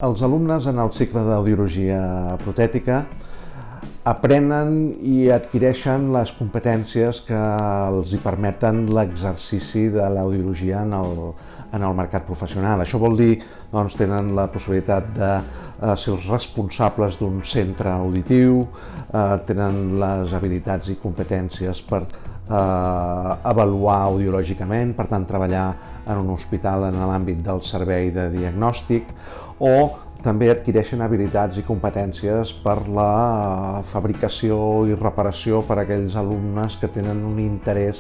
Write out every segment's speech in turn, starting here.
Els alumnes en el cicle d'audiologia protètica aprenen i adquireixen les competències que els hi permeten l'exercici de l'audiologia en el mercat professional. Això vol dir que tenen la possibilitat de ser els responsables d'un centre auditiu, tenen les habilitats i competències per avaluar audiològicament, per tant treballar en un hospital en l'àmbit del servei de diagnòstic, o també adquireixen habilitats i competències per la fabricació i reparació per a aquells alumnes que tenen un interès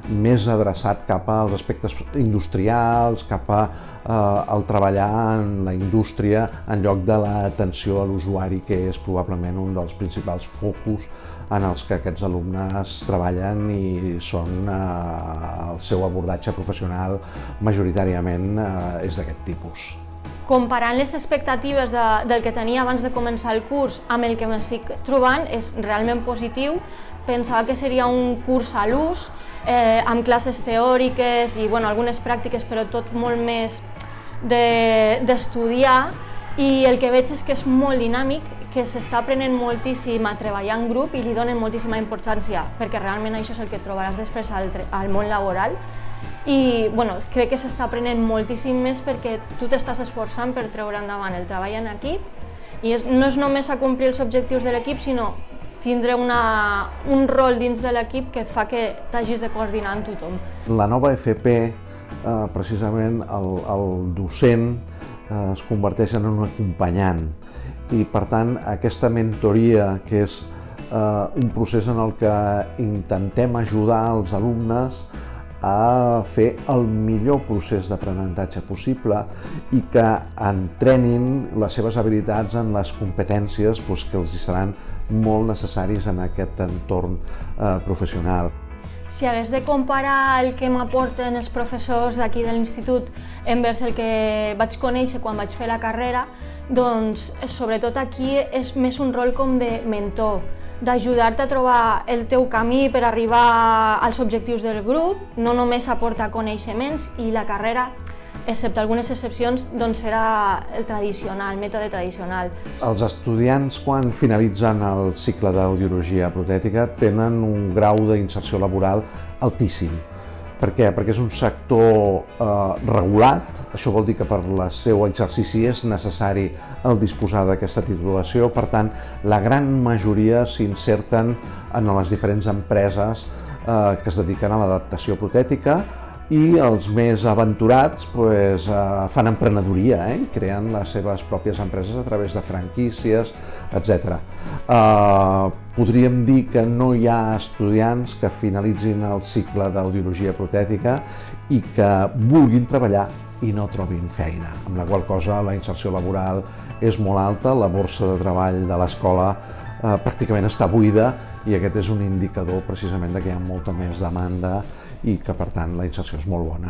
més adreçat cap als aspectes industrials, cap al treballar en la indústria en lloc de l'atenció a l'usuari, que és probablement un dels principals focus en els que aquests alumnes treballen i són el seu abordatge professional majoritàriament és d'aquest tipus. Comparant les expectatives del que tenia abans de començar el curs amb el que m'estic trobant, és realment positiu. Pensava que seria un curs a l'ús, amb classes teòriques i algunes pràctiques, però tot molt més d'estudiar, i el que veig és que és molt dinàmic, que s'està aprenent moltíssim a treballar en grup i li donen moltíssima importància, perquè realment això és el que trobaràs després al món laboral. I crec que s'està aprenent moltíssim més perquè tu t'estàs esforçant per treure endavant el treball en equip, i no és només acomplir els objectius de l'equip, sinó tindre un rol dins de l'equip que fa que t'hagis de coordinar amb tothom. La nova FP, precisament el docent es converteix en un acompanyant, i per tant aquesta mentoria, que és un procés en el que intentem ajudar els alumnes a fer el millor procés d'aprenentatge possible i que entrenin les seves habilitats en les competències que els seran molt necessaris en aquest entorn professional. Si hagués de comparar el que m'aporten els professors d'aquí de l'institut envers el que vaig conèixer quan vaig fer la carrera, doncs sobretot aquí és més un rol com de mentor, d'ajudar-te a trobar el teu camí per arribar als objectius del grup. No només aporta coneixements, i la carrera, excepte algunes excepcions, doncs serà el tradicional, el mètode tradicional. Els estudiants, quan finalitzen el cicle d'audiologia protètica, tenen un grau d'inserció laboral altíssim. Per què? Perquè és un sector regulat. Això vol dir que per el seu exercici és necessari el disposar d'aquesta titulació. Per tant, la gran majoria s'inserten en les diferents empreses que es dediquen a l'adaptació protètica, i els més aventurats fan emprenedoria i creen les seves pròpies empreses a través de franquícies, etc. Podríem dir que no hi ha estudiants que finalitzin el cicle d'audiologia protètica i que vulguin treballar i no trobin feina, amb la qual cosa la inserció laboral és molt alta, la borsa de treball de l'escola pràcticament està buida, i aquest és un indicador precisament que hi ha molta més demanda i que per tant la inserció és molt bona.